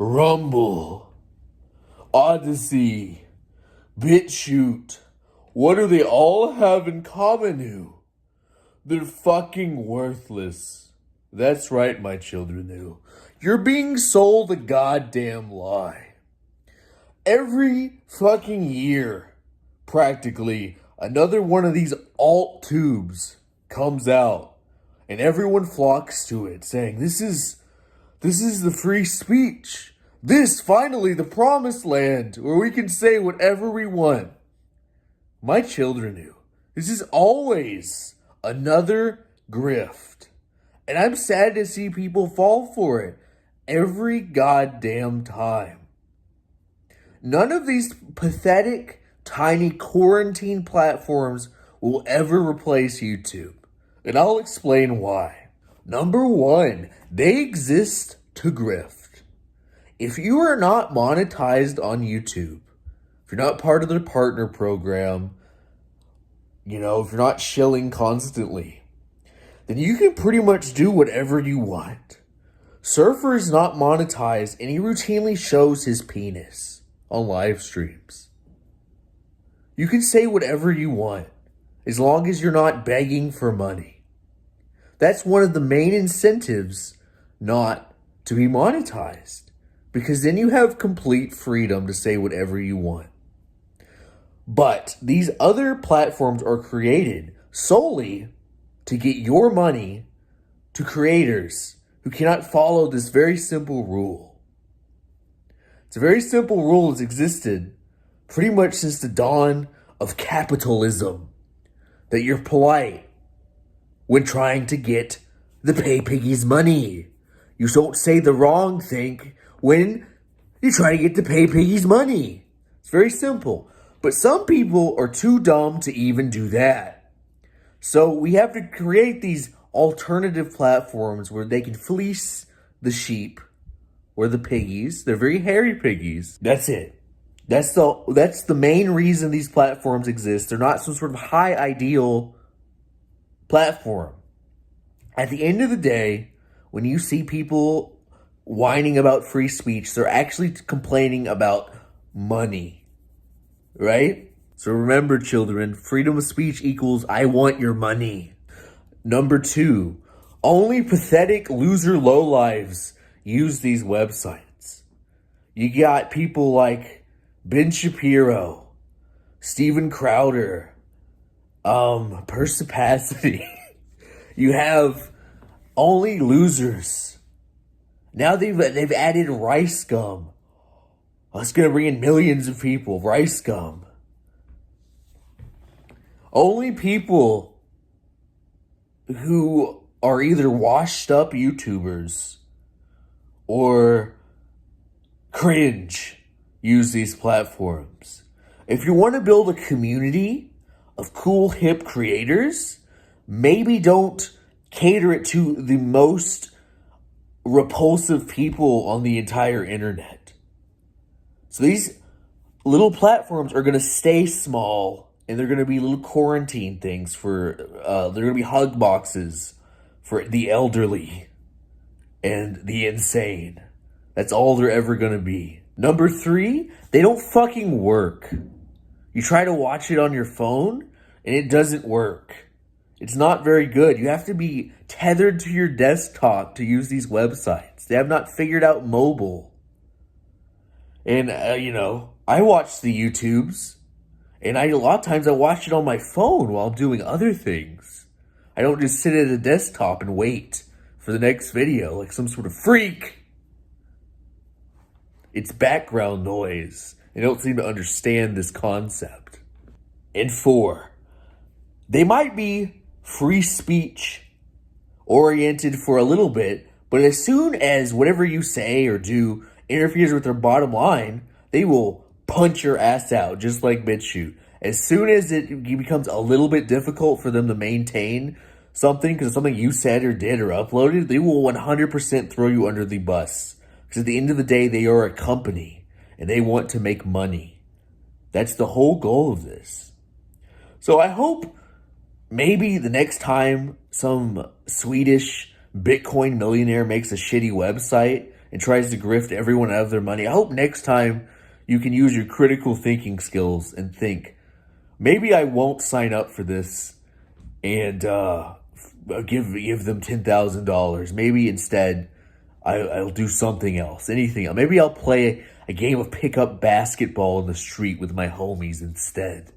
Rumble, Odysee, Bitchute. What do they all have in common? They're fucking worthless. That's right, my children. You're being sold a goddamn lie. Every fucking year, practically, another one of these AltTubes comes out, and everyone flocks to it, saying, This is the free speech. This, finally, the promised land, where we can say whatever we want. My children, this is always another grift. And I'm sad to see people fall for it every goddamn time. None of these pathetic, tiny quarantine platforms will ever replace YouTube. And I'll explain why. Number one, they exist to grift. If you are not monetized on YouTube, if you're not part of their partner program, if you're not shilling constantly, then you can pretty much do whatever you want. Surfer is not monetized, and he routinely shows his penis on live streams. You can say whatever you want, as long as you're not begging for money. That's one of the main incentives not to be monetized, because then you have complete freedom to say whatever you want. But these other platforms are created solely to get your money to creators who cannot follow this very simple rule. It's a very simple rule that's existed pretty much since the dawn of capitalism, that you're polite when trying to get the pay piggy's money. You don't say the wrong thing when you try to get the pay piggy's money. It's very simple. But some people are too dumb to even do that. So we have to create these alternative platforms where they can fleece the sheep or the piggies. They're very hairy piggies. That's it. That's the main reason these platforms exist. They're not some sort of high ideal platform. At the end of the day, when you see people whining about free speech, they're actually complaining about money, right? So remember, children, freedom of speech equals I want your money. Number two, only pathetic loser lowlives use these websites. You got people like Ben Shapiro, Steven Crowder, Persipacity. You have only losers. Now they've added Rice Gum. That's going to bring in millions of people. Rice Gum. Only people who are either washed up YouTubers or cringe use these platforms. If you want to build a community of cool, hip creators, maybe don't cater it to the most repulsive people on the entire internet. So these little platforms are going to stay small, and they're going to be little quarantine things for, they're going to be hug boxes for the elderly and the insane. That's all they're ever going to be. Number three, they don't fucking work. You try to watch it on your phone, and it doesn't work. It's not very good. You have to be tethered to your desktop to use these websites. They have not figured out mobile. And, I watch the YouTubes, and a lot of times I watch it on my phone while I'm doing other things. I don't just sit at a desktop and wait for the next video like some sort of freak. It's background noise. They don't seem to understand this concept. And four, they might be free speech oriented for a little bit, but as soon as whatever you say or do interferes with their bottom line, they will punch your ass out, just like Bitchute. As soon as it becomes a little bit difficult for them to maintain something because of something you said or did or uploaded, they will 100% throw you under the bus. Because at the end of the day, they are a company and they want to make money. That's the whole goal of this. So I hope maybe the next time some Swedish Bitcoin millionaire makes a shitty website and tries to grift everyone out of their money. I hope next time you can use your critical thinking skills and think, maybe I won't sign up for this and give them $10,000. Maybe instead I'll do something else, anything else. Maybe I'll play a game of pickup basketball in the street with my homies instead.